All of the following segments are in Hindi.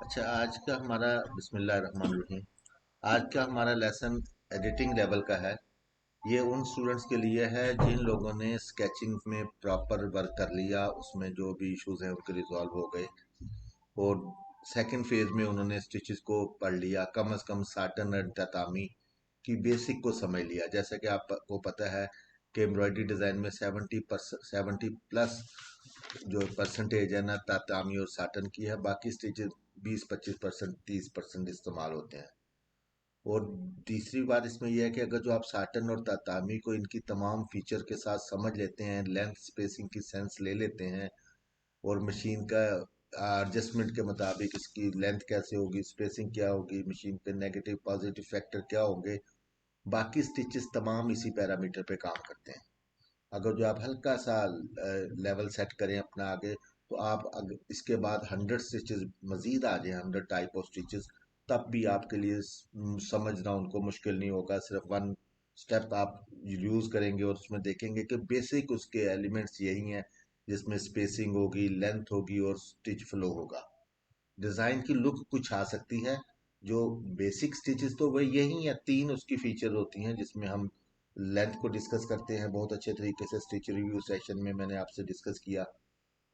अच्छा, आज का हमारा बिस्मिल्लाह रहमान रहीम। आज का हमारा लेसन एडिटिंग लेवल का है। ये उन स्टूडेंट्स के लिए है जिन लोगों ने स्केचिंग में प्रॉपर वर्क कर लिया, उसमें जो भी इश्यूज हैं उनके रिजॉल्व हो गए। और सेकंड फेज में उन्होंने स्टिचेस को पढ़ लिया, कम से कम साटन एंड ततामी की बेसिक को समझ लिया। जैसा कि आपको पता है कि एम्ब्रॉयडरी डिज़ाइन में 70+ जो परसेंटेज है ना तातामी और साटन की है, बाकी स्टिचेस 20-25%, 30% इस्तेमाल होते हैं। और तीसरी बात इसमें यह है कि अगर जो आप साटन और तातामी को इनकी तमाम फीचर के साथ समझ लेते हैं, लेंथ स्पेसिंग की सेंस ले लेते हैं, और मशीन का एडजस्टमेंट के मुताबिक इसकी लेंथ कैसे होगी, स्पेसिंग क्या होगी, मशीन पे नेगेटिव पॉजिटिव फैक्टर क्या होंगे, बाकी स्टिचेस तमाम इसी पैरामीटर पे काम करते हैं। अगर जो आप हल्का सा लेवल सेट करें अपना आगे, तो आप इसके बाद 100 स्टिचेस मजीद आ जाए, 100 टाइप ऑफ स्टिचेस, तब भी आपके लिए समझना उनको मुश्किल नहीं होगा। सिर्फ वन स्टेप आप यूज करेंगे और उसमें देखेंगे कि बेसिक उसके एलिमेंट्स यही हैं, जिसमें स्पेसिंग होगी, लेंथ होगी और स्टिच फ्लो होगा। डिजाइन की लुक कुछ आ सकती है। जो बेसिक स्टिचेस तो वही यही है, तीन उसकी फीचर होती हैं, जिसमें हम लेंथ को डिस्कस करते हैं बहुत अच्छे तरीके से, स्टिच रिव्यू सेशन में मैंने आपसे डिस्कस किया।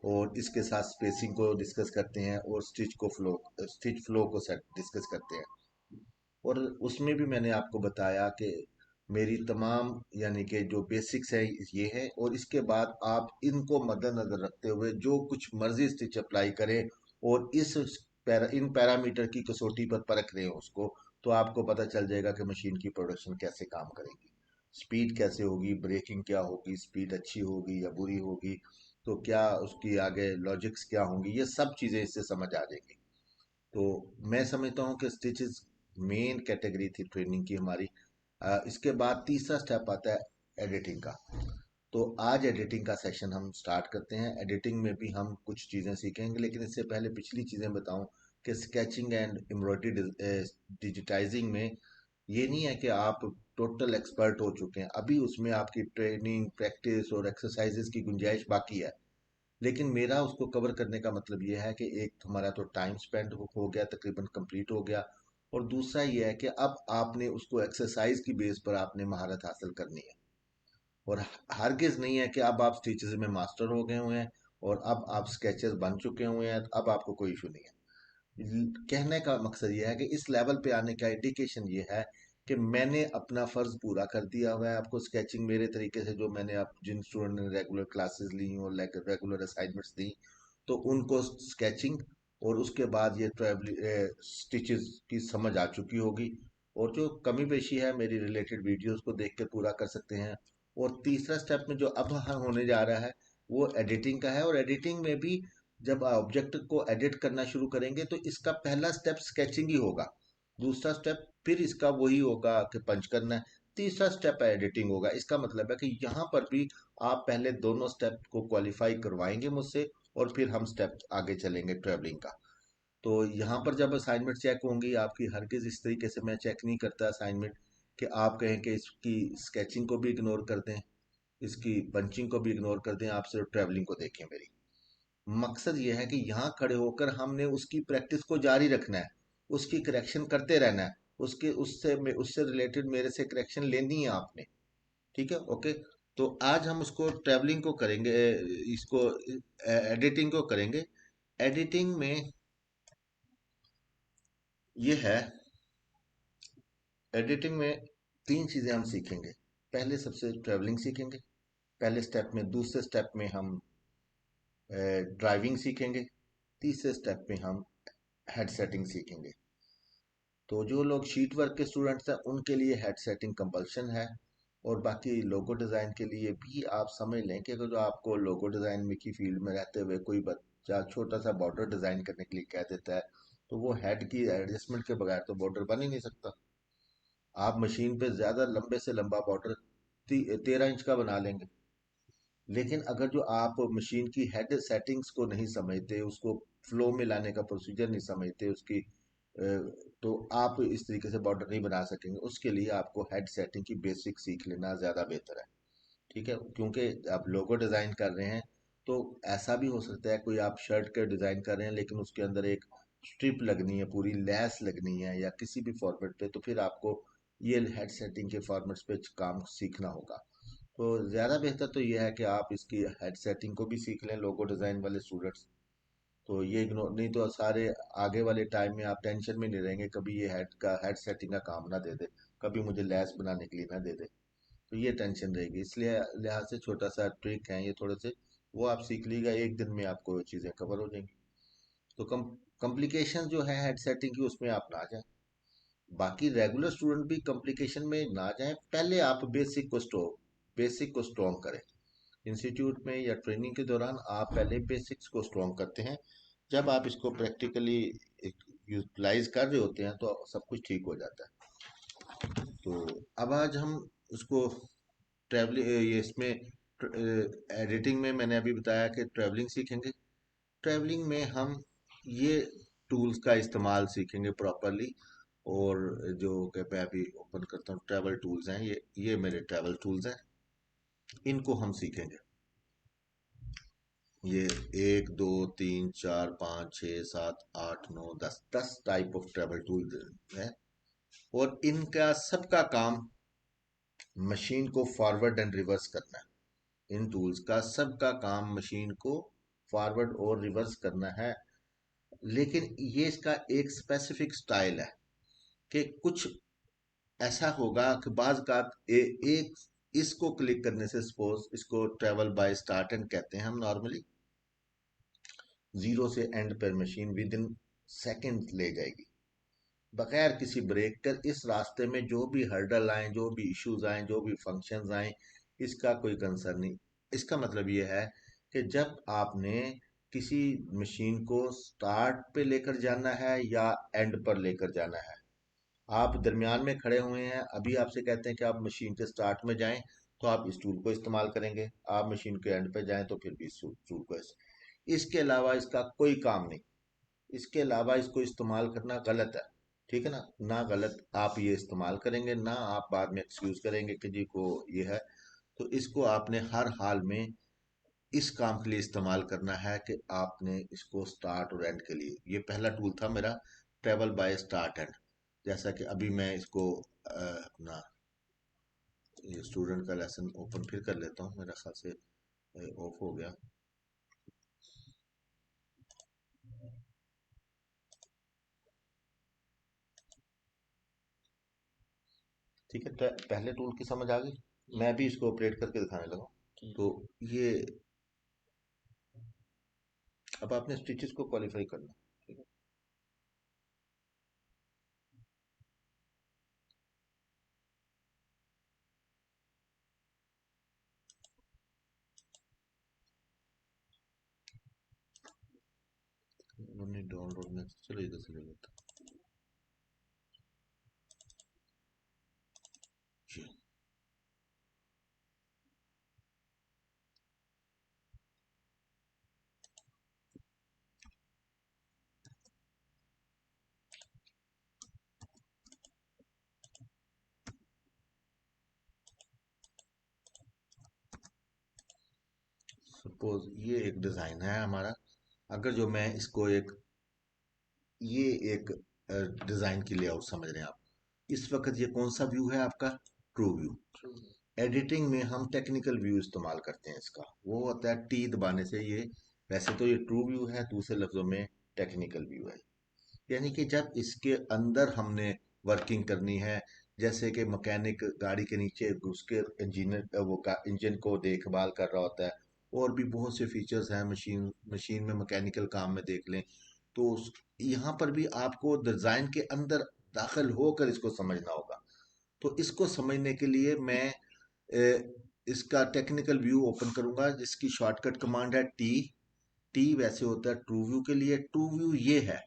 और इसके साथ स्पेसिंग को डिस्कस करते हैं और स्टिच फ्लो को सेट डिस्कस करते हैं। और उसमें भी मैंने आपको बताया कि मेरी तमाम यानी कि जो बेसिक्स है ये है, और इसके बाद आप इनको मद्देनजर रखते हुए जो कुछ मर्जी स्टिच अप्लाई करें और इन पैरामीटर की कसौटी पर परख रहे हो उसको, तो आपको पता चल जाएगा कि मशीन की प्रोडक्शन कैसे काम करेगी, स्पीड कैसे होगी, ब्रेकिंग क्या होगी, स्पीड अच्छी होगी या बुरी होगी, तो क्या उसकी आगे लॉजिक्स क्या होंगी, ये सब चीज़ें इससे समझ आ जाएंगी। तो मैं समझता हूँ कि स्टिचेस मेन कैटेगरी थी ट्रेनिंग की हमारी। इसके बाद तीसरा स्टेप आता है एडिटिंग का। तो आज एडिटिंग का सेशन हम स्टार्ट करते हैं। एडिटिंग में भी हम कुछ चीज़ें सीखेंगे, लेकिन इससे पहले पिछली चीज़ें बताऊं कि स्केचिंग एंड एम्ब्रॉयडरी डिजिटाइजिंग में ये नहीं है कि आप टोटल एक्सपर्ट हो चुके हैं, अभी उसमें आपकी ट्रेनिंग, प्रैक्टिस और एक्सरसाइजेस की गुंजाइश बाकी है। लेकिन मेरा उसको कवर करने का मतलब ये है कि एक हमारा तो टाइम स्पेंड हो गया, तकरीबन कंप्लीट हो गया, और दूसरा ये है कि अब आपने उसको एक्सरसाइज की बेस पर आपने महारत हासिल करनी है। और हरगिज नहीं है कि अब आप स्टिचेस में मास्टर हो गए हुए हैं और अब आप स्केचेस बन चुके हुए हैं, अब आपको कोई इशू नहीं है। कहने का मकसद ये है कि इस लेवल पे आने का इंडिकेशन ये है कि मैंने अपना फर्ज पूरा कर दिया हुआ है। आपको स्केचिंग मेरे तरीके से, जो मैंने आप जिन स्टूडेंट ने रेगुलर क्लासेस ली और रेगुलर असाइनमेंट्स दी, तो उनको स्केचिंग और उसके बाद ये ट्रेवल स्टिचेस की समझ आ चुकी होगी। और जो कमी पेशी है मेरी रिलेटेड वीडियोस को देख के पूरा कर सकते हैं। और तीसरा स्टेप में जो अब होने जा रहा है वो एडिटिंग का है। और एडिटिंग में भी जब ऑब्जेक्ट को एडिट करना शुरू करेंगे तो इसका पहला स्टेप स्केचिंग ही होगा, दूसरा स्टेप फिर इसका वही होगा कि पंच करना है, तीसरा स्टेप एडिटिंग होगा। इसका मतलब है कि यहाँ पर भी आप पहले दोनों स्टेप को क्वालिफाई करवाएंगे मुझसे, और फिर हम स्टेप आगे चलेंगे ट्रेवलिंग का। तो यहाँ पर जब असाइनमेंट चेक होंगी आपकी, हरगिज इस तरीके से मैं चेक नहीं करता असाइनमेंट कि आप कहें कि इसकी स्केचिंग को भी इग्नोर कर दें, इसकी पंचिंग को भी इग्नोर कर दें, आप सिर्फ ट्रैवलिंग को देखें। मेरी मकसद ये है कि यहाँ खड़े होकर हमने उसकी प्रैक्टिस को जारी रखना है, उसकी करेक्शन करते रहना है, उसके उससे रिलेटेड मेरे से करेक्शन लेनी है आपने। ठीक है, ओके। तो आज हम उसको ट्रैवलिंग को करेंगे, इसको एडिटिंग को करेंगे। एडिटिंग में ये है, एडिटिंग में तीन चीज़ें हम सीखेंगे। पहले सबसे ट्रैवलिंग सीखेंगे पहले स्टेप में, दूसरे स्टेप में हम ड्राइविंग सीखेंगे, तीसरे स्टेप में हम हेड सेटिंग सीखेंगे। तो जो लोग शीट वर्क के स्टूडेंट्स हैं उनके लिए हेड सेटिंग कंपल्शन है। और बाकी लोगो डिज़ाइन के लिए भी आप समझ लें कि अगर जो आपको लोगो डिज़ाइन में की फील्ड में रहते हुए कोई बच्चा छोटा सा बॉर्डर डिज़ाइन करने के लिए कह देता है, तो वो हेड की एडजस्टमेंट के बगैर तो बॉर्डर बन ही नहीं सकता। आप मशीन पे ज़्यादा लंबे से लंबा बॉर्डर 13 इंच का बना लेंगे, लेकिन अगर जो आप मशीन की हेड सेटिंग्स को नहीं समझते, उसको फ्लो में लाने का प्रोसीजर नहीं समझते उसकी, तो आप इस तरीके से बॉर्डर नहीं बना सकेंगे। उसके लिए आपको हेड सेटिंग की बेसिक सीख लेना ज़्यादा बेहतर है। ठीक है, क्योंकि आप लोगो डिज़ाइन कर रहे हैं, तो ऐसा भी हो सकता है कोई आप शर्ट के डिज़ाइन कर रहे हैं लेकिन उसके अंदर एक स्ट्रिप लगनी है, पूरी लैस लगनी है या किसी भी फॉर्मेट पे, तो फिर आपको ये हेड सेटिंग के फॉर्मेट्स पे काम सीखना होगा। तो ज़्यादा बेहतर तो ये है कि आप इसकी हेड सेटिंग को भी सीख लें, लोगो डिज़ाइन वाले स्टूडेंट्स। तो ये इग्नोर नहीं तो सारे आगे वाले टाइम में आप टेंशन में नहीं रहेंगे, कभी ये हेड सेटिंग का काम ना दे दे, कभी मुझे लैस बनाने के लिए ना दे दे, तो ये टेंशन रहेगी। इसलिए लिहाज से छोटा सा ट्रिक है ये, थोड़े से वो आप सीख लीजिएगा, एक दिन में आपको चीज़ें कवर हो जाएंगी। तो कॉम्प्लिकेशन जो है हेड सेटिंग की उसमें आप ना जाएं। बाकी रेगुलर स्टूडेंट भी कॉम्प्लिकेशन में ना जाएं, पहले आप बेसिक को स्ट्रॉन्ग करें। इंस्टीट्यूट में या ट्रेनिंग के दौरान आप पहले बेसिक्स को स्ट्रॉन्ग करते हैं, जब आप इसको प्रैक्टिकली यूटिलाइज कर रहे होते हैं तो सब कुछ ठीक हो जाता है। तो अब आज हम उसको ट्रैवलिंग ये इसमें एडिटिंग में मैंने अभी बताया कि ट्रैवलिंग सीखेंगे। ट्रैवलिंग में हम ये टूल्स का इस्तेमाल सीखेंगे प्रॉपरली। और जो कि मैं अभी ओपन करता हूँ, ट्रैवल टूल्स हैं, ये मेरे ट्रैवल टूल्स हैं, इनको हम सीखेंगे। ये 1 2 3 4 5 6 7 8 9 10 टाइप ऑफ ट्रैवल टूल है। और इनका सबका काम मशीन को फॉरवर्ड एंड रिवर्स करना है। इन टूल्स का सबका काम मशीन को फॉरवर्ड और रिवर्स करना है। लेकिन ये इसका एक स्पेसिफिक स्टाइल है कि कुछ ऐसा होगा कि एक इसको क्लिक करने से, सपोज इसको ट्रेवल बाय स्टार्ट एंड कहते हैं हम नॉर्मली, जीरो से एंड पर मशीन विद इन सेकेंड ले जाएगी बगैर किसी ब्रेक कर। इस रास्ते में जो भी हर्डल आए, जो भी इश्यूज आए, जो भी फंक्शंस आए, इसका कोई कंसर्न नहीं। इसका मतलब ये है कि जब आपने किसी मशीन को स्टार्ट पे लेकर जाना है या एंड पर लेकर जाना है, आप दरमियान में खड़े हुए हैं, अभी आपसे कहते हैं कि आप मशीन के स्टार्ट में जाएं, तो आप इस टूल को इस्तेमाल करेंगे। आप मशीन के एंड पे जाएं तो फिर भी इस टूल को इसके अलावा इसका कोई काम नहीं। इसके अलावा इसको इस्तेमाल करना गलत है, ठीक है ना। ना गलत आप ये इस्तेमाल करेंगे, ना आप बाद में एक्सक्यूज करेंगे कि जी को ये है। तो इसको आपने हर हाल में इस काम के लिए इस्तेमाल करना है कि आपने इसको स्टार्ट और एंड के लिए, ये पहला टूल था मेरा, ट्रेवल बाय स्टार्ट एंड। जैसा कि अभी मैं इसको अपना ये स्टूडेंट का लेसन ओपन फिर कर लेता हूँ, मेरा ख्याल से ऑफ हो गया। ठीक है, पहले टूल की समझ आ गई, मैं भी इसको ऑपरेट करके दिखाने लगा। तो ये अब आपने स्टिचेस को क्वालिफाई करना, ठीक है। उन्होंने डाउनलोड में, चलो इधर से ले लेता हूँ। सपोज ये एक डिजाइन है हमारा, अगर जो मैं इसको ये एक डिजाइन की लेआउट समझ रहे हैं आप। इस वक्त ये कौन सा व्यू है आपका? True view. एडिटिंग में हम टेक्निकल व्यू इस्तेमाल करते हैं इसका, वो होता है टी दबाने से ये, वैसे तो ये ट्रू व्यू है, दूसरे लफ्जों में टेक्निकल व्यू है। यानी कि जब इसके अंदर हमने वर्किंग करनी है, जैसे कि मैकेनिक गाड़ी के नीचे उसके इंजीनियर इंजन को देखभाल कर रहा होता है, और भी बहुत से फीचर्स हैं मशीन मशीन में, मैकेनिकल काम में देख लें। तो यहाँ पर भी आपको डिजाइन के अंदर दाखिल होकर इसको समझना होगा। तो इसको समझने के लिए मैं इसका टेक्निकल व्यू ओपन करूंगा, जिसकी शॉर्टकट कमांड है टी। टी वैसे होता है ट्रू व्यू के लिए, ट्रू व्यू ये है।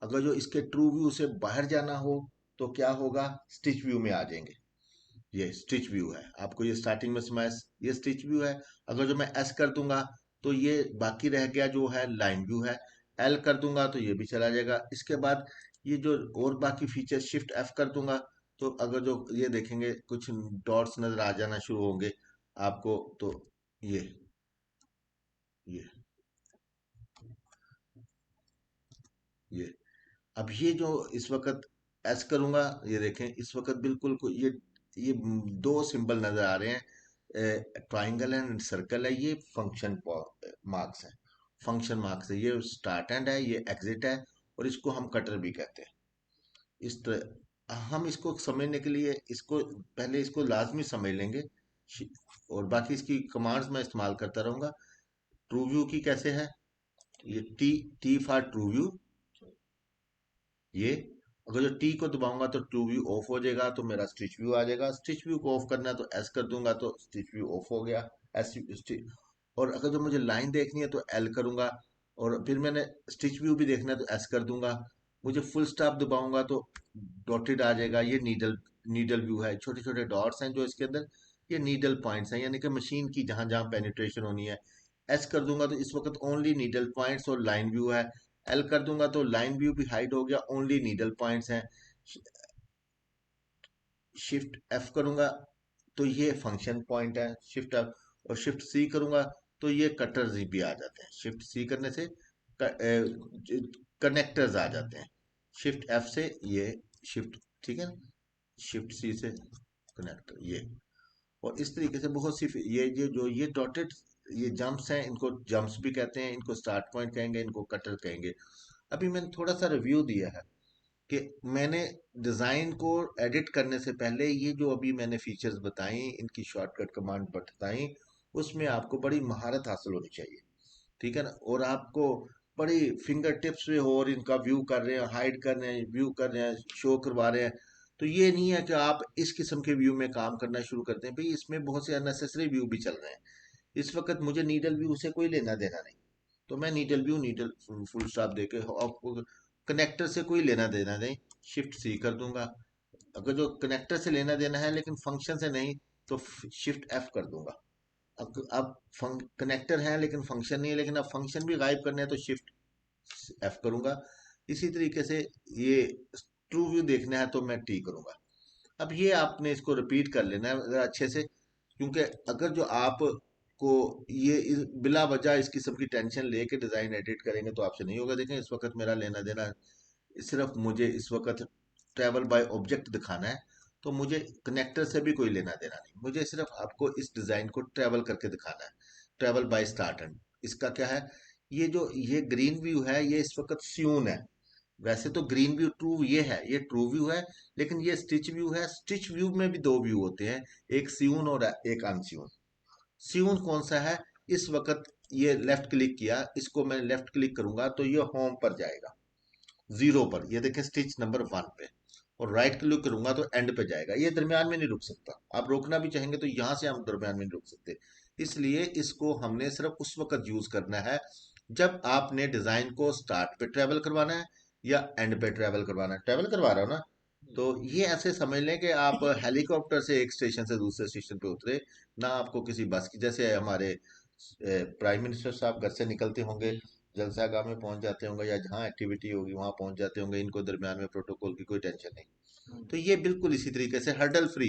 अगर जो इसके ट्रू व्यू से बाहर जाना हो तो क्या होगा, स्टिच व्यू में आ जाएंगे। ये स्टिच व्यू है, आपको ये स्टार्टिंग में समझ, ये स्टिच व्यू है। अगर जो मैं एस कर दूंगा तो ये बाकी रह गया जो है लाइन व्यू है। एल कर दूंगा तो ये भी चला जाएगा। इसके बाद ये जो और बाकी फीचर, शिफ्ट एफ कर दूंगा तो अगर जो ये देखेंगे कुछ डॉट्स नजर आ जाना शुरू होंगे आपको, तो ये ये ये अब ये जो इस वक्त एस करूंगा, ये देखें इस वक्त बिल्कुल ये दो सिंबल नजर आ रहे हैं, ट्राइंगल एंड सर्कल है, ये फंक्शन मार्क्स है। फंक्शन मार्क्स है, ये स्टार्ट एंड है, ये एग्जिट है, और इसको हम कटर भी कहते हैं। इस तरह हम इसको समझने के लिए इसको पहले इसको लाजमी समझ लेंगे, और बाकी इसकी कमांड्स मैं इस्तेमाल करता रहूंगा। ट्रू व्यू की कैसे है, ये T, T for true view. ये अगर जो टी को दबाऊंगा तो ट्रू व्यू ऑफ हो जाएगा, तो मेरा स्टिच व्यू आ जाएगा। स्टिच व्यू को ऑफ करना है तो एस कर दूंगा, तो स्टिच व्यू ऑफ हो गया। एस, और अगर जो मुझे लाइन देखनी है तो एल करूंगा, और फिर मैंने स्टिच व्यू भी देखना है तो एस कर दूंगा। मुझे फुल स्टॉप दबाऊंगा तो डॉटेड आ जाएगा, ये नीडल नीडल व्यू है, छोटे छोटे डॉट्स हैं जो इसके अंदर, ये नीडल पॉइंट्स हैं, यानी कि मशीन की जहां जहां पेनिट्रेशन होनी है। एस कर दूंगा तो इस वक्त ओनली नीडल पॉइंट्स और लाइन व्यू है। एल कर दूंगा तो लाइन व्यू भी हाइड हो गया, ओनली नीडल पॉइंट्स हैं। शिफ्ट एफ करूंगा तो ये फंक्शन पॉइंट है, शिफ्ट एफ। और शिफ्ट सी करूंगा तो ये कटर्स भी आ जाते हैं, शिफ्ट सी करने से कनेक्टर्स आ जाते हैं। शिफ्ट एफ से ये शिफ्ट, ठीक है ना, शिफ्ट सी से कनेक्टर ये। और इस तरीके से बहुत सी ये जो ये डॉटेड ये जंप्स हैं, इनको जंप्स भी कहते हैं, इनको स्टार्ट पॉइंट कहेंगे, इनको कटर कहेंगे। अभी मैंने थोड़ा सा रिव्यू दिया है कि मैंने डिज़ाइन को एडिट करने से पहले ये जो अभी मैंने फीचर्स बताई, इनकी शॉर्टकट कमांड बताई, उसमें आपको बड़ी महारत हासिल होनी चाहिए, ठीक है ना। और आपको बड़ी फिंगर टिप्स पे हो और इनका व्यू कर रहे हैं, हाइड कर रहे हैं, व्यू कर रहे हैं, शो करवा रहे हैं। तो ये नहीं है कि आप इस किस्म के व्यू में काम करना शुरू करते हैं, भाई इसमें बहुत से अननेसेसरी व्यू भी चल रहे हैं। इस वक्त मुझे नीडल व्यू से कोई लेना देना नहीं, तो मैं needle view needle full stop देके आपको कनेक्टर से कोई लेना देना नहीं, शिफ्ट सी कर दूंगा। अगर जो कनेक्टर से लेना देना है लेकिन फंक्शन से नहीं, तो शिफ्ट एफ कर दूंगा। अब कनेक्टर है लेकिन फंक्शन नहीं है, लेकिन अब फंक्शन भी गायब करने हैं तो शिफ्ट एफ करूंगा। इसी तरीके से ये ट्रू व्यू देखना है तो मैं टी करूंगा। अब ये आपने इसको रिपीट कर लेना है ज़रा अच्छे से, क्योंकि अगर जो आप को बिला वजह इस किस्म की टेंशन लेके डिज़ाइन एडिट करेंगे तो आपसे नहीं होगा। देखें इस वक्त मेरा लेना देना सिर्फ मुझे इस वक्त ट्रैवल बाय ऑब्जेक्ट दिखाना है, तो मुझे कनेक्टर से भी कोई लेना देना नहीं, मुझे सिर्फ आपको इस डिज़ाइन को ट्रैवल करके दिखाना है। ट्रैवल बाय स्टार्ट एंड, इसका क्या है, ये ग्रीन व्यू है, ये इस वक्त स्यून है। वैसे तो ग्रीन व्यू ट्रू ये है, ये ट्रू व्यू है, लेकिन ये स्टिच व्यू है। स्टिच व्यू में भी दो व्यू होते हैं, एक स्यून और एक अनस्यून। स्यून कौन सा है, इस वक्त ये लेफ्ट क्लिक किया, इसको मैं लेफ्ट क्लिक करूंगा तो ये होम पर जाएगा, जीरो पर, ये देखें स्टिच नंबर वन पे। और राइट क्लिक करूंगा तो एंड पे जाएगा, ये दरमियान में नहीं रुक सकता। आप रोकना भी चाहेंगे तो यहां से हम दरमियान में नहीं रुक सकते। इसलिए इसको हमने सिर्फ उस वक्त यूज करना है जब आपने डिजाइन को स्टार्ट पे ट्रेवल करवाना है या एंड पे ट्रेवल करवाना है। ट्रेवल करवा रहा हो ना, तो ये ऐसे समझ लें कि आप हेलीकॉप्टर से एक स्टेशन से दूसरे स्टेशन पे उतरे, ना आपको किसी बस की, जैसे हमारे प्राइम मिनिस्टर साहब घर से निकलते होंगे, जलसागाह में पहुंच जाते होंगे, या जहाँ एक्टिविटी होगी वहां पहुंच जाते होंगे, इनको दरमियान में प्रोटोकॉल की कोई टेंशन नहीं। तो ये बिल्कुल इसी तरीके से हर्डल फ्री,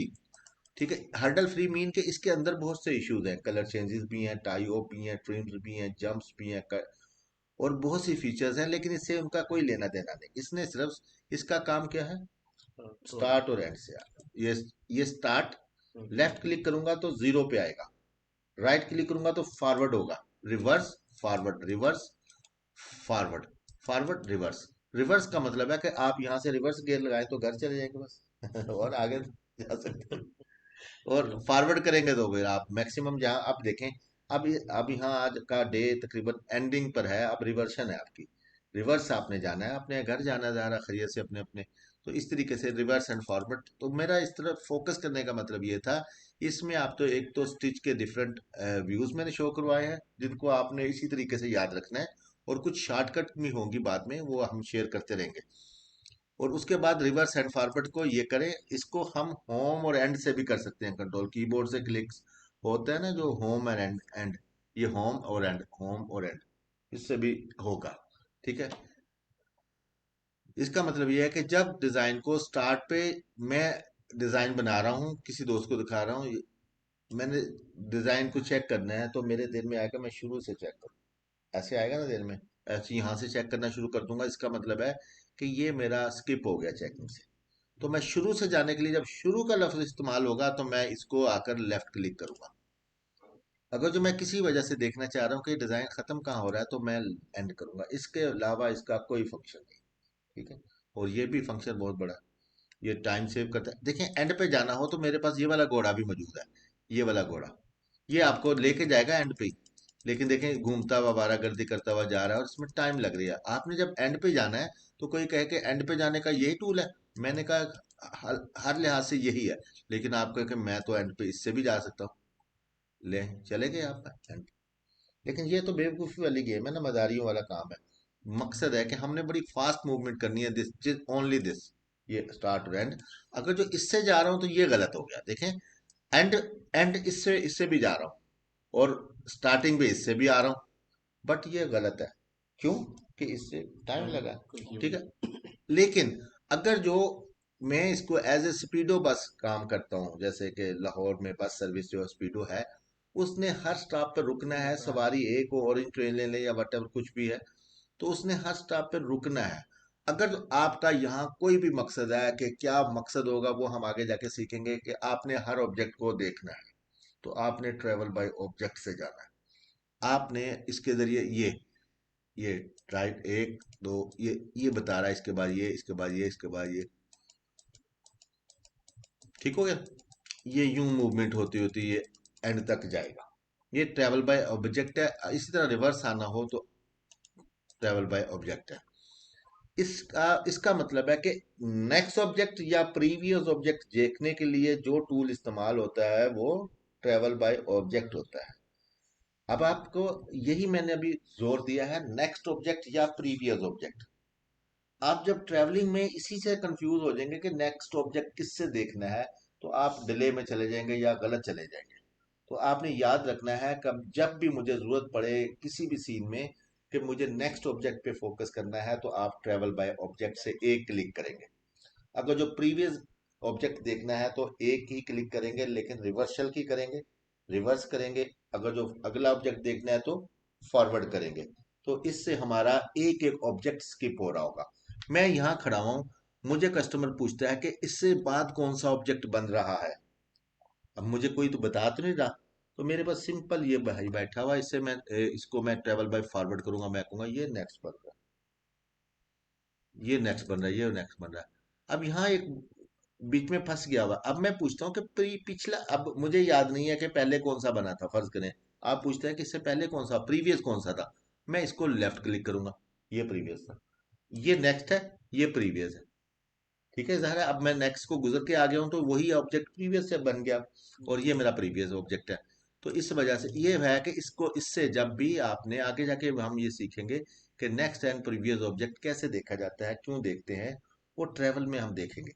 ठीक है। हर्डल फ्री मीन के इसके अंदर बहुत से इश्यूज हैं, कलर चेंजेस भी हैं, टाई ऑफ भी हैं, ट्रिम्स भी हैं, जंप्स भी हैं, और बहुत सी फीचर्स हैं, लेकिन इससे उनका कोई लेना देना नहीं। इसने सिर्फ इसका काम क्या है, स्टार्ट और एंड से ये ये स्टार्ट, लेफ्ट क्लिक करूंगा तो जीरो पे आएगा, राइट क्लिक करूंगा तो फॉरवर्ड होगा, reverse, forward, reverse, forward, forward, reverse. Reverse का मतलब है कि आप यहाँ से रिवर्स गियर लगाएं तो घर चले जाएंगे बस और आगे जा सकते हैं। और फॉरवर्ड करेंगे तो फिर आप मैक्सिमम जहाँ आप देखें, अब यहाँ आज का डे तकरीबन एंडिंग पर है, अब रिवर्शन है आपकी, रिवर्स आपने जाना है, अपने घर जाना जा रहा खैरियत से अपने अपने। तो इस तरीके से रिवर्स एंड फॉरवर्ड, तो मेरा इस तरफ फोकस करने का मतलब ये था। इसमें आप तो एक तो स्टिच के डिफरेंट व्यूज मैंने शो करवाए हैं, जिनको आपने इसी तरीके से याद रखना है, और कुछ शॉर्टकट भी होंगी बाद में, वो हम शेयर करते रहेंगे। और उसके बाद रिवर्स एंड फॉरवर्ड को ये करें, इसको हम होम और एंड से भी कर सकते हैं कंट्रोल, कीबोर्ड से क्लिक्स होता है ना जो होम एंड एंड एंड, ये होम और एंड, होम और एंड, इससे भी होगा, ठीक है। इसका मतलब ये है कि जब डिजाइन को स्टार्ट पे मैं डिजाइन बना रहा हूँ, किसी दोस्त को दिखा रहा हूँ, मैंने डिजाइन को चेक करना है, तो मेरे दिल में आएगा मैं शुरू से चेक करूँ, ऐसे आएगा ना दिल में, ऐसे यहाँ से चेक करना शुरू कर दूंगा। इसका मतलब है कि ये मेरा स्किप हो गया चेकिंग से। तो मैं शुरू से जाने के लिए, जब शुरू का लफ्ज इस्तेमाल होगा तो मैं इसको आकर लेफ्ट क्लिक करूंगा। अगर जो मैं किसी वजह से देखना चाह रहा हूँ कि डिजाइन खत्म कहाँ हो रहा है तो मैं एंड करूंगा। इसके अलावा इसका कोई फंक्शन नहीं। ठीक है। और ये भी फंक्शन बहुत बड़ा है। ये टाइम सेव करता है। देखिए एंड पे जाना हो तो मेरे पास ये वाला घोड़ा भी मौजूद है। ये वाला घोड़ा ये आपको लेके जाएगा एंड पे ही। लेकिन देखें घूमता हुआ आवारागर्दी करता हुआ जा रहा है और इसमें टाइम लग रही है। आपने जब एंड पे जाना है तो कोई कहे कि एंड पे जाने का यही टूल है। मैंने कहा हर लिहाज से यही है। लेकिन आप कहे कि मैं तो एंड पे इससे भी जा सकता हूँ। ले चले गए आप एंड। लेकिन ये तो बेवकूफ़ी वाली गेम है ना, मदारियों वाला काम है। मकसद है कि हमने बड़ी फास्ट मूवमेंट करनी है, दिस ओनली दिस। ये स्टार्ट और एंड। अगर जो इससे जा रहा हूं तो ये गलत हो गया। देखें एंड, एंड इससे इससे भी जा रहा हूं और स्टार्टिंग पे इससे भी आ रहा हूं। बट ये गलत है। क्यों? कि इससे टाइम लगा है। ठीक है। लेकिन अगर जो मैं इसको एज ए स्पीडो बस काम करता हूँ, जैसे कि लाहौर में बस सर्विस जो स्पीडो है, उसने हर स्टॉप पर रुकना है। सवारी एक हो, ऑरेंज ट्रेन ले ले या वट कुछ भी है, तो उसने हर स्टॉप पर रुकना है। अगर जो आपका यहाँ कोई भी मकसद है, कि क्या मकसद होगा वो हम आगे जाके सीखेंगे, कि आपने हर ऑब्जेक्ट को देखना है तो आपने ट्रेवल बाय ऑब्जेक्ट से जाना है। आपने इसके जरिए ये राइट एक दो, ये बता रहा है, इसके बाद ये, इसके बाद ये, इसके बाद ये। ठीक हो गया। ये यूं मूवमेंट होती होती ये एंड तक जाएगा। ये ट्रेवल बाय ऑब्जेक्ट है। इसी तरह रिवर्स आना हो तो ट्रेवल बाय ऑब्जेक्ट है। इसका इसका मतलब है कि नेक्स्ट ऑब्जेक्ट या प्रीवियस ऑब्जेक्ट देखने के लिए जो टूल इस्तेमाल होता है वो ट्रेवल बाय ऑब्जेक्ट होता है। अब आपको यही मैंने अभी जोर दिया है, नेक्स्ट ऑब्जेक्ट या प्रीवियस ऑब्जेक्ट। आप जब ट्रैवलिंग में इसी से कंफ्यूज हो जाएंगे कि नेक्स्ट ऑब्जेक्ट किससे देखना है, तो आप डिले में चले जाएंगे या गलत चले जाएंगे। तो आपने याद रखना है, कब जब भी मुझे जरूरत पड़े किसी भी सीन में कि मुझे नेक्स्ट ऑब्जेक्ट पे फोकस करना है, तो आप ट्रेवल बाय ऑब्जेक्ट से एक क्लिक करेंगे। अगर जो प्रीवियस ऑब्जेक्ट देखना है तो एक ही क्लिक करेंगे, लेकिन रिवर्सल की करेंगे, रिवर्स करेंगे। अगर जो अगला ऑब्जेक्ट देखना है तो फॉरवर्ड करेंगे। तो इससे हमारा एक एक ऑब्जेक्ट स्किप हो रहा होगा। मैं यहाँ खड़ा हूँ, मुझे कस्टमर पूछता है कि इससे बाद कौन सा ऑब्जेक्ट बन रहा है। अब मुझे कोई तो बता तो नहीं रहा। तो मेरे पास सिंपल ये भाई बैठा हुआ, इससे मैं इसको मैं ट्रेवल बाय फॉरवर्ड करूंगा। मैं कहूंगा ये नेक्स्ट बन रहा है, ये नेक्स्ट बन रहा है, ये नेक्स्ट बन रहा है। अब यहाँ एक बीच में फंस गया हुआ। अब मैं पूछता हूँ कि पिछला, अब मुझे याद नहीं है कि पहले कौन सा बना था, फर्ज करें। आप पूछते हैं कि इससे पहले कौन सा, प्रीवियस कौन सा था। मैं इसको लेफ्ट क्लिक करूंगा, ये प्रीवियस था। ये नेक्स्ट है, ये प्रीवियस है। ठीक है, ज़ाहिर है अब मैं नेक्स्ट को गुजर के आ गया हूँ तो वही ऑब्जेक्ट प्रीवियस से बन गया और ये मेरा प्रीवियस ऑब्जेक्ट है। तो इस वजह से ये है कि इसको, इससे जब भी आपने आगे जाके हम ये सीखेंगे कि नेक्स्ट एंड प्रीवियस ऑब्जेक्ट कैसे देखा जाता है, क्यों देखते हैं, वो ट्रेवल में हम देखेंगे।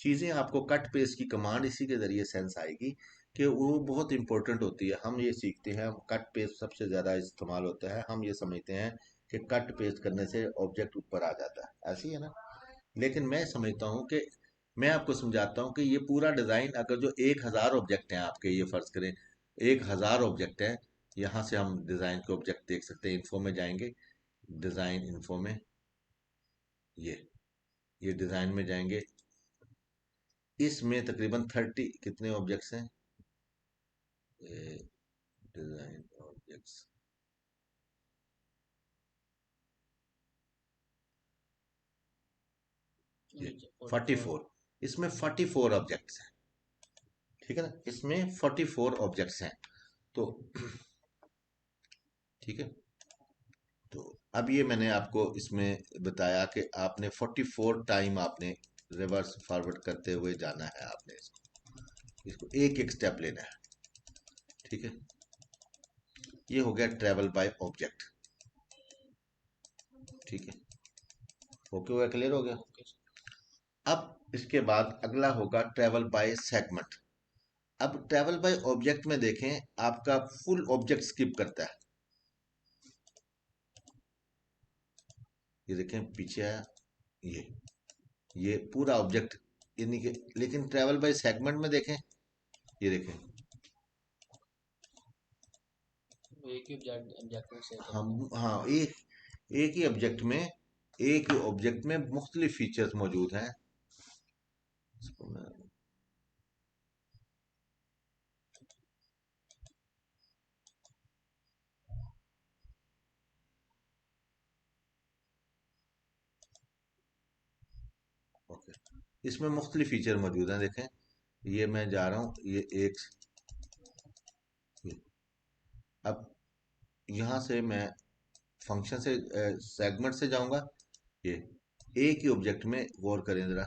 चीज़ें आपको कट पेस्ट की कमांड इसी के ज़रिए सेंस आएगी कि वो बहुत इंपॉर्टेंट होती है। हम ये सीखते हैं, कट पेस्ट सबसे ज़्यादा इस्तेमाल होता है। हम ये समझते हैं कि कट पेस्ट करने से ऑब्जेक्ट ऊपर आ जाता है, ऐसी है ना। लेकिन मैं समझता हूँ कि, मैं आपको समझाता हूँ कि ये पूरा डिज़ाइन, अगर जो 1,000 ऑब्जेक्ट हैं आपके, ये फ़र्ज़ करें 1,000 ऑब्जेक्ट हैं। यहाँ से हम डिज़ाइन के ऑब्जेक्ट देख सकते हैं। इन्फो में जाएंगे, डिज़ाइन इन्फो में, ये डिज़ाइन में जाएंगे। इसमें तकरीबन 30 कितने ऑब्जेक्ट्स हैं, डिज़ाइन ऑब्जेक्ट्स, ये 44। इसमें 44 ऑब्जेक्ट्स हैं। ठीक है ना, इसमें 44 ऑब्जेक्ट्स हैं। तो ठीक है। तो अब ये मैंने आपको इसमें बताया कि आपने 44 टाइम आपने रिवर्स फॉरवर्ड करते हुए जाना है। आपने इसको इसको एक एक स्टेप लेना है। ठीक है। ये हो गया ट्रेवल बाय ऑब्जेक्ट। ठीक है, ओके हो गया, क्लियर हो गया। अब इसके बाद अगला होगा ट्रेवल बाय सेगमेंट। अब ट्रेवल बाय ऑब्जेक्ट में देखें, आपका फुल ऑब्जेक्ट स्किप करता है। ये देखें पीछे है, ये पूरा ऑब्जेक्ट, यानी कि, लेकिन ट्रेवल बाय सेगमेंट में देखें, ये देखें एक ही ऑब्जेक्ट से हम, हाँ एक एक ही ऑब्जेक्ट में एक ही ऑब्जेक्ट में मुख्तलिफ फीचर्स मौजूद हैं। इसको मैं ओके, इसमें मुख्तलिफ फीचर मौजूद हैं, देखें। ये मैं जा रहा हूँ, ये एक, ये। अब यहाँ से मैं फंक्शन से सेगमेंट से जाऊंगा। ये एक ही ऑब्जेक्ट में गौर करें जरा।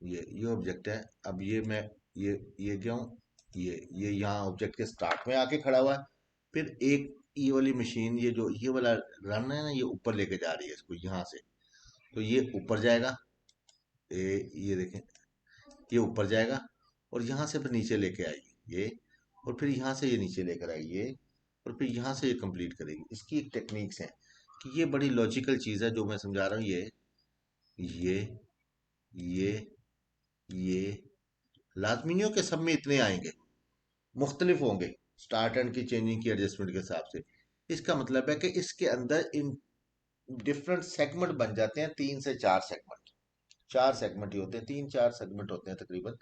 ये ऑब्जेक्ट है। अब ये मैं, ये क्या हूँ, ये यहाँ ऑब्जेक्ट के स्टार्ट में आके खड़ा हुआ है। फिर एक ये वाली मशीन, ये जो ये वाला रन है ना, ये ऊपर लेके जा रही है इसको यहाँ से। तो ये ऊपर जाएगा, ये देखें, ये ऊपर जाएगा और यहाँ से फिर नीचे लेके आएगी ये, और फिर यहाँ से ये नीचे लेकर आएगी ये, और फिर यहाँ से ये कंप्लीट करेगी। इसकी एक टेक्निक्स है कि ये बड़ी लॉजिकल चीज़ है जो मैं समझा रहा हूँ। ये ये ये लाजमीनियों के सब में इतने आएंगे, मुख्तलिफ होंगे स्टार्ट एंड की चेंजिंग की एडजस्टमेंट के हिसाब से। इसका मतलब है कि इसके अंदर इन डिफरेंट सेगमेंट बन जाते हैं, 3 से 4 सेगमेंट। 4 सेगमेंट ही होते हैं, 3 4 सेगमेंट होते हैं तकरीबन।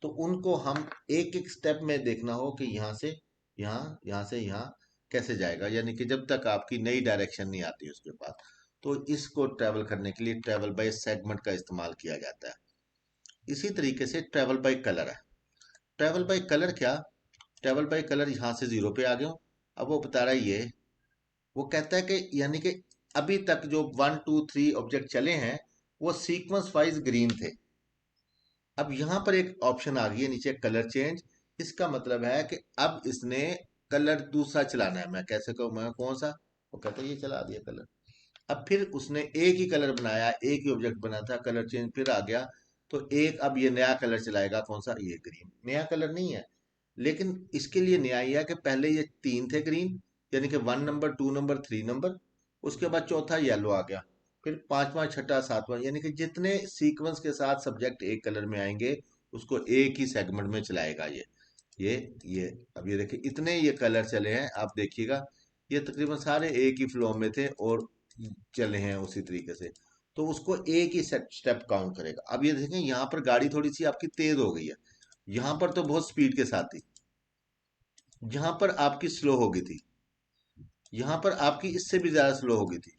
तो उनको हम एक एक स्टेप में देखना हो कि यहाँ से यहाँ, यहाँ से यहाँ कैसे जाएगा, यानी कि जब तक आपकी नई डायरेक्शन नहीं आती उसके बाद। तो इसको ट्रैवल करने के लिए ट्रैवल बाय सेगमेंट का इस्तेमाल किया जाता है। इसी तरीके से ट्रैवल बाय कलर है। ट्रैवल बाय कलर क्या, ट्रैवल बाय कलर यहाँ से 0 पे आ गया हूँ। अब वो बता रहा है ये, वो कहता है कि यानी कि अभी तक जो 1 2 3 ऑब्जेक्ट चले हैं वो सीक्वेंस वाइज ग्रीन थे। अब यहाँ पर एक ऑप्शन आ गई है नीचे, कलर चेंज। इसका मतलब है कि अब इसने कलर दूसरा चलाना है। मैं कैसे कहूँ, मैं कौन सा, वो कहता है ये चला दिया कलर। अब फिर उसने एक ही कलर बनाया, एक ही ऑब्जेक्ट बना था, कलर चेंज फिर आ गया। तो एक अब ये नया कलर चलाएगा, कौन सा, ये ग्रीन। नया कलर नहीं है, लेकिन इसके लिए नया ही है कि पहले ये 3 थे ग्रीन, यानी कि 1 नंबर, 2 नंबर, 3 नंबर। उसके बाद चौथा येलो आ गया, फिर पांचवा, छठा, सातवां, यानी कि जितने सीक्वेंस के साथ सब्जेक्ट एक कलर में आएंगे उसको एक ही सेगमेंट में चलाएगा ये ये अब ये देखिए इतने ये कलर चले हैं, आप देखिएगा। ये तकरीबन सारे एक ही फ्लो में थे और चले हैं उसी तरीके से। तो उसको एक ही स्टेप काउंट करेगा। अब ये देखें, यहाँ पर गाड़ी थोड़ी सी आपकी तेज हो गई है, यहाँ पर तो बहुत स्पीड के साथ थी, यहाँ पर आपकी स्लो हो गई थी, यहाँ पर आपकी इससे भी ज्यादा स्लो हो गई थी,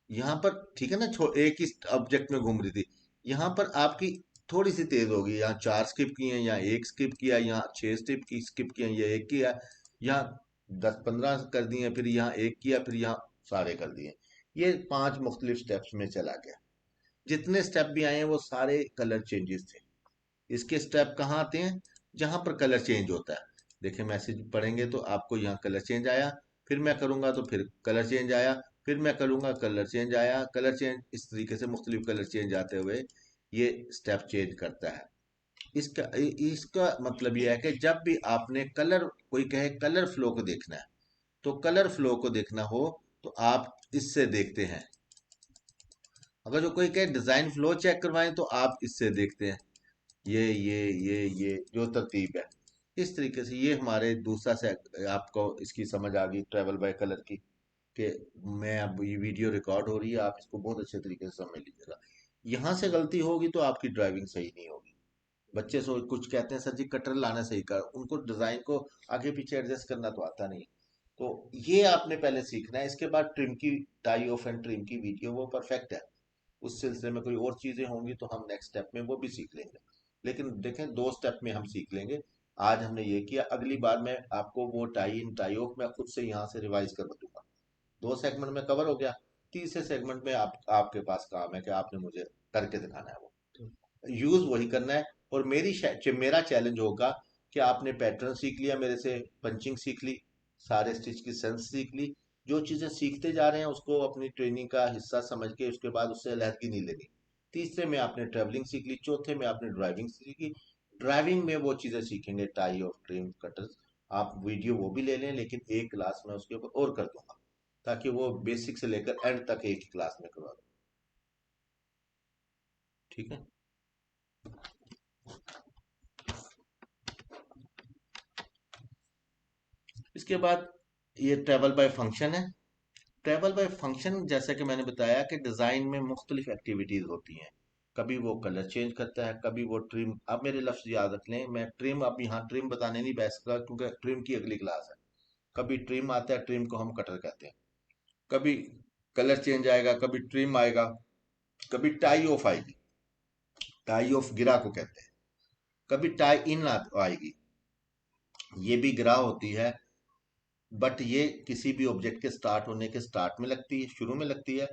यहाँ पर ठीक है ना, एक ही ऑब्जेक्ट में घूम रही थी। यहाँ पर आपकी थोड़ी सी तेज होगी, यहाँ 4 स्किप किए हैं, यहाँ एक स्किप किया, यहाँ 6 स्किप की स्किप किए, यहाँ एक किया, यहाँ 10 15 कर दिए, फिर यहाँ एक किया, फिर यहाँ सारे कर दिए। ये 5 मुख्तलिफ स्टेप्स में चला गया। जितने स्टेप भी आए हैं वो सारे कलर चेंजेस थे। इसके स्टेप कहाँ आते हैं, जहां पर कलर चेंज होता है। देखिए मैसेज पढ़ेंगे तो आपको यहाँ कलर चेंज आया, फिर मैं करूंगा तो फिर कलर चेंज आया, फिर मैं करूंगा कलर चेंज आया, कलर चेंज, इस तरीके से मुख्तलिफ कलर चेंज आते हुए ये स्टेप चेंज करता है। इसका इसका मतलब यह है कि जब भी आपने कलर, कोई कहे कलर फ्लो को देखना है, तो कलर फ्लो को देखना हो तो आप इससे देखते हैं। अगर जो कोई कहे डिजाइन फ्लो चेक करवाएं तो आप इससे देखते हैं। ये जो तरतीब है, इस तरीके से ये हमारे दूसरा से आपको इसकी समझ आ गई ट्रेवल बाय कलर की। कि मैं अब ये वीडियो रिकॉर्ड हो रही है, आप इसको बहुत अच्छे तरीके से समझ लीजिएगा। यहाँ से गलती होगी तो आपकी ड्राइविंग सही नहीं होगी। बच्चे सो कुछ कहते हैं, सर जी कटर लाना सही कर, उनको डिजाइन को आगे पीछे एडजस्ट करना तो आता नहीं। तो ये आपने पहले सीखना है। इसके बाद ट्रिम की, टाई ऑफ एंड ट्रिम की वीडियो वो परफेक्ट है। उस सिलसिले में कोई और चीजें होंगी तो हम नेक्स्ट स्टेप में वो भी सीख लेंगे। लेकिन देखें 2 स्टेप में हम सीख लेंगे। आज हमने ये किया, अगली बार मैं आपको वो टाई इन टाई ऑफ मैं खुद से यहाँ से रिवाइज कर दूंगा। 2 सेगमेंट में कवर हो गया। तीसरे सेगमेंट में आपके पास काम है कि आपने मुझे करके दिखाना है, वो यूज वही करना है। और मेरा चैलेंज होगा कि आपने पैटर्न सीख लिया मेरे से, पंचिंग सीख ली, सारे स्टिच की सेंस सीख ली। जो चीजें सीखते जा रहे हैं उसको अपनी ट्रेनिंग का हिस्सा समझ के उसके बाद उससे अलहदगी नहीं लेनी। तीसरे में आपने ट्रेवलिंग सीख ली, चौथे में आपने ड्राइविंग सीखी। ड्राइविंग में वो चीजें सीखेंगे, टाई और ट्रिम कटर्स। आप वीडियो वो भी ले लें, लेकिन एक क्लास में उसके ऊपर और कर दूंगा, ताकि वो बेसिक से लेकर एंड तक एक ही क्लास में करवा दूं। ठीक है। इसके बाद ये ट्रेवल बाय फंक्शन है। ट्रेवल बाय फंक्शन जैसा कि मैंने बताया कि डिज़ाइन में मुख्तलिफ एक्टिविटीज़ होती हैं। कभी वो कलर चेंज करता है, कभी वो ट्रिम, आप मेरे लफ्ज़ याद रख लें, मैं ट्रिम अब यहाँ ट्रिम बताने नहीं बैठूंगा क्योंकि ट्रिम की अगली क्लास है। कभी ट्रिम आता है, ट्रिम को हम कटर कहते हैं। कभी कलर चेंज आएगा, कभी ट्रिम आएगा, कभी टाई ऑफ आएगी, टाई ऑफ गिरा को कहते हैं, कभी टाई इन आएगी, ये भी गिरा होती है, बट ये किसी भी ऑब्जेक्ट के स्टार्ट होने के स्टार्ट में लगती है, शुरू में लगती है,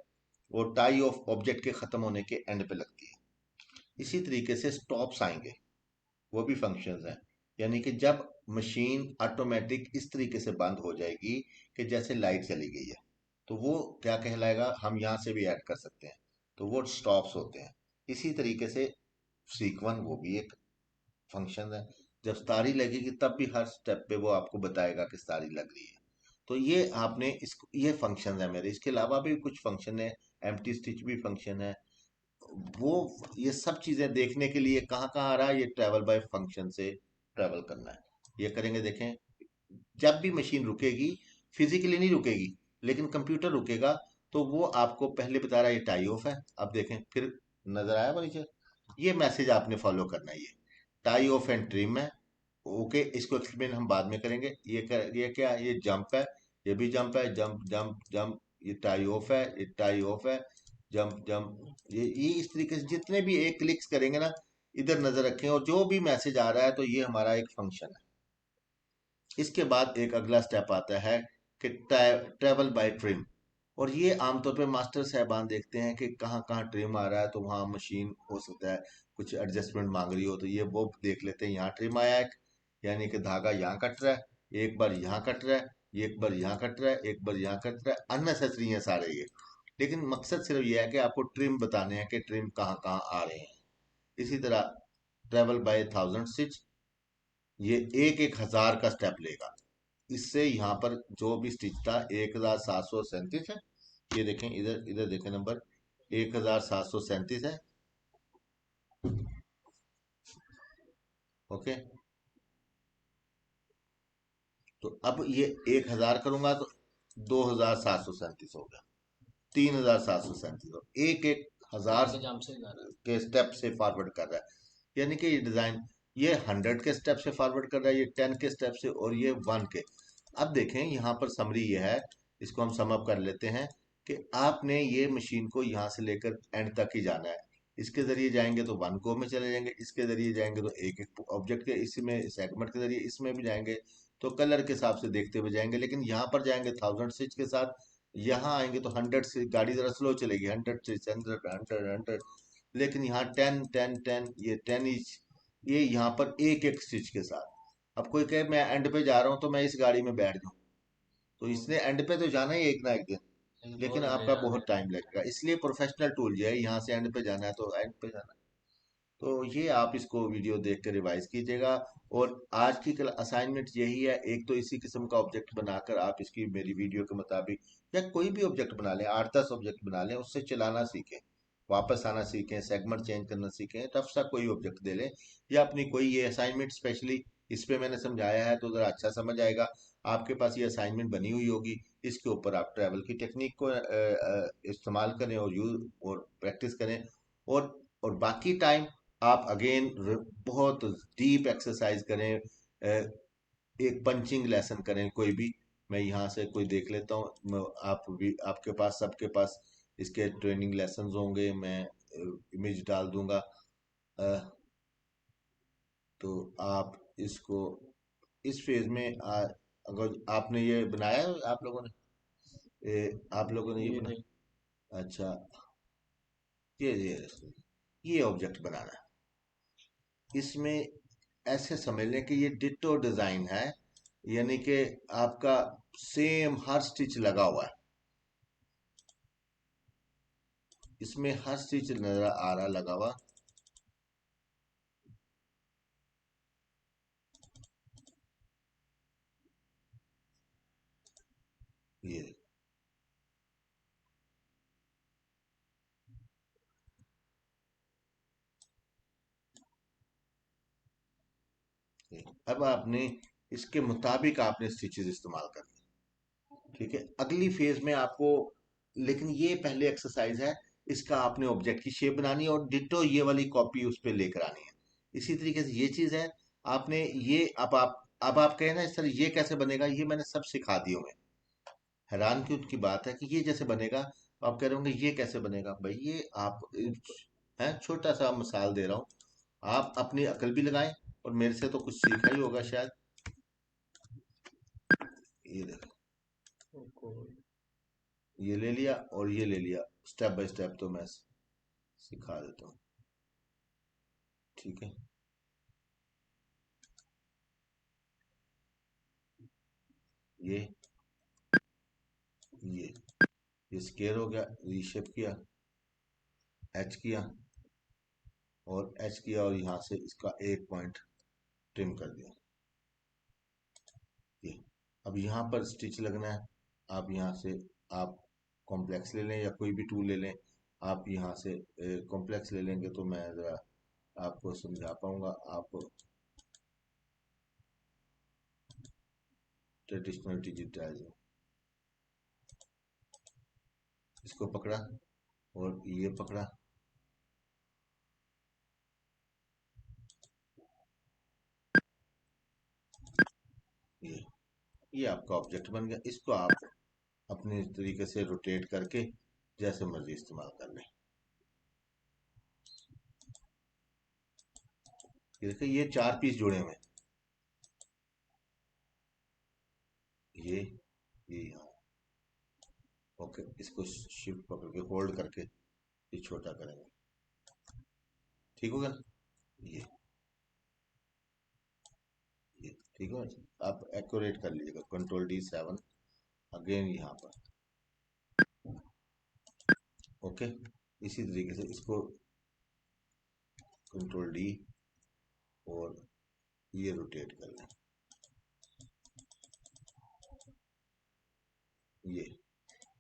और टाई ऑफ ऑब्जेक्ट के खत्म होने के एंड पे लगती है। इसी तरीके से स्टॉप्स आएंगे, वो भी फंक्शंस हैं। यानी कि जब मशीन ऑटोमेटिक इस तरीके से बंद हो जाएगी कि जैसे लाइट चली गई है, तो वो क्या कहलाएगा, हम यहाँ से भी ऐड कर सकते हैं, तो वो स्टॉप्स होते हैं। इसी तरीके से सीक्वन वो भी एक फंक्शन है। जब स्टारी लगेगी तब भी हर स्टेप पे वो आपको बताएगा कि स्टारी लग रही है। तो ये आपने इस ये फंक्शन है मेरे, इसके अलावा भी कुछ फंक्शन है, एम्प्टी स्टिच भी फंक्शन है। वो ये सब चीजें देखने के लिए कहाँ कहाँ आ रहा है, ये ट्रैवल बाय फंक्शन से ट्रैवल करना है। ये करेंगे, देखें, जब भी मशीन रुकेगी, फिजिकली नहीं रुकेगी, लेकिन कंप्यूटर रुकेगा, तो वो आपको पहले बता रहा है ये टाई ऑफ है। अब देखें फिर, नजर आया वो नीचे, ये मैसेज आपने फॉलो करना है। ये टाई ऑफ एंड ट्रिम है, ओके, इसको एक्सप्लेन हम बाद में करेंगे। ये क्या है, ये जंप है, ये भी जंप है, जंप जंप जंप, ये टाई ऑफ है, ये टाई ऑफ है, जंप जंप, ये इस तरीके से जितने भी एक क्लिक्स करेंगे ना, इधर नजर रखें, और जो भी मैसेज आ रहा है तो ये हमारा एक फंक्शन है। इसके बाद एक अगला स्टेप आता है कि ट्रेवल बाय ट्रिम। और ये आमतौर पे मास्टर साहबान देखते हैं कि कहाँ कहाँ ट्रिम आ रहा है, तो वहाँ मशीन हो सकता है कुछ एडजस्टमेंट मांग रही हो, तो ये वो देख लेते हैं, यहाँ ट्रिम आया है, यानी कि धागा यहाँ कट रहा है, एक बार यहाँ कट रहा है, एक बार यहाँ कट रहा है, एक बार यहाँ कट रहा है, अननेसेसरी है सारे ये। लेकिन मकसद सिर्फ ये है कि आपको ट्रिम बताने हैं कि ट्रिम कहाँ कहाँ आ रहे हैं। इसी तरह ट्रेवल बाय थाउजेंड स्टिच, ये एक एक हजार का स्टेप लेगा। इससे यहाँ पर जो भी स्टिच था 1737 है, ये देखें, इधर इधर देखें नंबर 1737 है। ओके, तो अब ये 1000 करूंगा तो 2737 हो गया, 3737 हो, एक एक हजार के स्टेप से फॉरवर्ड कर रहा है। यानी कि ये डिजाइन, ये 100 के स्टेप से फॉरवर्ड कर रहा है, ये 10 के स्टेप से, और ये 1 के। अब देखें यहाँ पर समरी ये है, इसको हम सम अप कर लेते हैं कि आपने ये मशीन को यहाँ से लेकर एंड तक ही जाना है। इसके जरिए जाएंगे तो 1 गो में चले जाएंगे, इसके जरिए जाएंगे तो एक एक ऑब्जेक्ट के इसमें सेगमेंट के जरिए इसमें भी जाएंगे, तो कलर के हिसाब से देखते हुए जाएंगे। लेकिन यहाँ पर जाएंगे 1000 स्विच के साथ, यहाँ आएंगे तो 100 से गाड़ी जरा स्लो चलेगी, 100 स्विच, 100 100 100। लेकिन यहाँ 10 10 10, ये 10 ईच, ये यहाँ पर एक एक स्टिच के साथ। अब कोई कहे मैं एंड पे जा रहा हूँ तो मैं इस गाड़ी में बैठ जाऊँ, तो इसने एंड पे तो जाना ही एक ना एक दिन, लेकिन आपका बहुत टाइम लगेगा। इसलिए प्रोफेशनल टूल जो है, यहाँ से एंड पे जाना है तो एंड पे जाना है। तो ये आप इसको वीडियो देख कर रिवाइज कीजिएगा। और आज की असाइनमेंट यही है, एक तो इसी किस्म का ऑब्जेक्ट बनाकर आप इसकी मेरी वीडियो के मुताबिक, या कोई भी ऑब्जेक्ट बना लें, 8 10 ऑब्जेक्ट बना लें, उससे चलाना सीखें, वापस आना सीखें, सेगमेंट चेंज करना सीखें, रफ सा कोई ऑब्जेक्ट दे लें, या अपनी कोई, ये असाइनमेंट स्पेशली इस पे मैंने समझाया है तो ज़रा अच्छा समझ आएगा। आपके पास ये असाइनमेंट बनी हुई होगी, इसके ऊपर आप ट्रैवल की टेक्निक को इस्तेमाल करें और यूज और प्रैक्टिस करें। और और बाकी टाइम आप अगेन बहुत डीप एक्सरसाइज करें, एक पंचिंग लेसन करें कोई भी। मैं यहाँ से कोई देख लेता हूँ, आप भी, आपके पास, सबके पास इसके ट्रेनिंग लेसन्स होंगे, मैं इमेज डाल दूंगा। अ, तो आप इसको इस फेज में अगर आपने ये बनाया है, आप लोगों ने आप लोगों ने ये बना, अच्छा, ये ऑब्जेक्ट बनाना है। इसमें ऐसे समझ लें कि ये डिट्टो डिजाइन है, यानी कि आपका सेम हर स्टिच लगा हुआ है, इसमें हर स्टिच नजर आ रहा लगा हुआ। ये अब आपने इसके मुताबिक आपने स्टिचेस इस्तेमाल करने, ठीक है, अगली फेज में आपको, लेकिन ये पहले एक्सरसाइज है, इसका आपने ऑब्जेक्ट की शेप बनानी है और डिटो ये वाली कॉपी उस पर लेकर आनी है। इसी तरीके से ये चीज है, आपने ये अब आप कहे ना सर ये कैसे बनेगा, ये मैंने सब सिखा दिए हुए हैं। हैरान की उनकी बात है कि ये जैसे बनेगा, तो आप कह रहे होंगे ये कैसे बनेगा भाई, ये आप है, छोटा सा मिसाल दे रहा हूँ, आप अपनी अकल भी लगाएं और मेरे से तो कुछ सीखा ही होगा शायद। ये देखो, ये ले लिया और ये ले लिया, स्टेप बाय स्टेप तो मैं सिखा देता हूँ। ठीक है, ये ये ये स्केयर हो गया, रीशेप किया, एच किया और एच किया और यहाँ से इसका एक पॉइंट ट्रिम कर दिया। ये अब यहाँ पर स्टिच लगना है, आप यहाँ से आप कॉम्प्लेक्स ले लें या कोई भी टूल ले लें। आप यहाँ से कॉम्प्लेक्स ले लेंगे तो मैं ज़रा आपको समझा पाऊंगा। आप ट्रेडिशनल डिजिटाइज इसको पकड़ा और ये पकड़ा, ये ये आपका ऑब्जेक्ट बन गया। इसको आप अपने तरीके से रोटेट करके जैसे मर्जी इस्तेमाल कर लें। ये देखिए, ये चार पीस जुड़े हुए हैं, ये यहाँ। ओके, इसको शिफ्ट पकड़ के होल्ड करके ये छोटा करेंगे, ठीक होगा ना। ये ये ठीक है, आप एक्यूरेट कर लीजिएगा, कंट्रोल D7 अगेन यहाँ पर। ओके, इसी तरीके से इसको कंट्रोल D और ये रोटेट कर लें, ये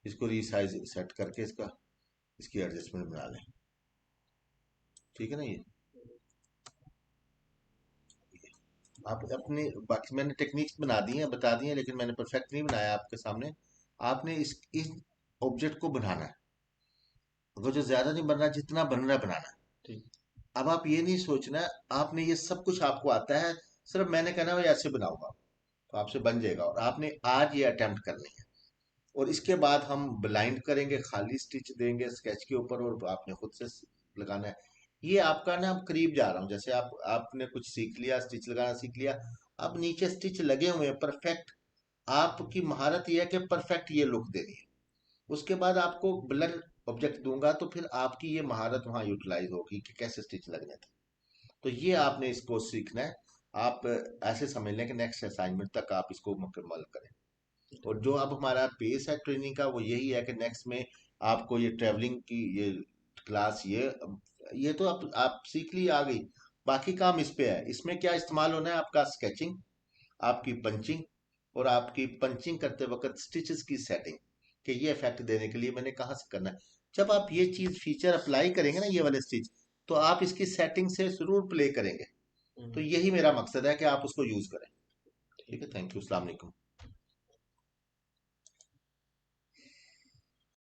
इसको रीसाइज सेट करके इसकी एडजस्टमेंट बना लें। ठीक है ना, ये आप अपने, बाकी मैंने टेक्निक्स बना दी हैं, बता दी हैं, लेकिन मैंने परफेक्ट नहीं बनाया आपके सामने। आपने इस ऑब्जेक्ट को बनाना है, अगर जो ज्यादा नहीं बनना, जितना बन रहा है बनाना है। ठीक, अब आप ये नहीं सोचना आपने ये सब कुछ आपको आता है, सिर्फ मैंने कहना है ऐसे बनाऊंगा तो आपसे बन जाएगा, और आपने आज ये अटेम्प्ट करनी है। और इसके बाद हम ब्लाइंड करेंगे, खाली स्टिच देंगे स्केच के ऊपर और आपने खुद से लगाना है। ये आपका ना, अब करीब जा रहा हूँ, जैसे आपने कुछ सीख लिया, स्टिच लगाना सीख लिया, अब नीचे स्टिच लगे हुए हैं परफेक्ट। आपकी महारत ये है कि परफेक्ट ये लुक देनी है। उसके बाद आपको ब्लर ऑब्जेक्ट दूंगा तो फिर आपकी ये महारत वहां यूटिलाइज होगी कि कैसे स्टिच लगने थे। तो ये आपने इसको सीखना है। आप ऐसे समझ लें कि नेक्स्ट असाइनमेंट तक आप इसको मुकम्मल करें। और जो अब हमारा पेस है ट्रेनिंग का वो यही है कि नेक्स्ट में आपको ये ट्रेवलिंग की ये क्लास, ये तो आप सीख ली, आ गई। बाकी काम इस पे है, इसमें क्या इस्तेमाल होना है, आपका स्केचिंग, आपकी पंचिंग, और आपकी पंचिंग करते वक्त स्टिचेस की सेटिंग, कि ये इफेक्ट देने के लिए मैंने कहाँ से करना है। जब आप ये चीज फीचर अप्लाई करेंगे ना, ये वाले स्टिच, तो आप इसकी सेटिंग से जरूर प्ले करेंगे। तो यही मेरा मकसद है कि आप उसको यूज करें। ठीक है, थैंक यू, अस्सलाम वालेकुम।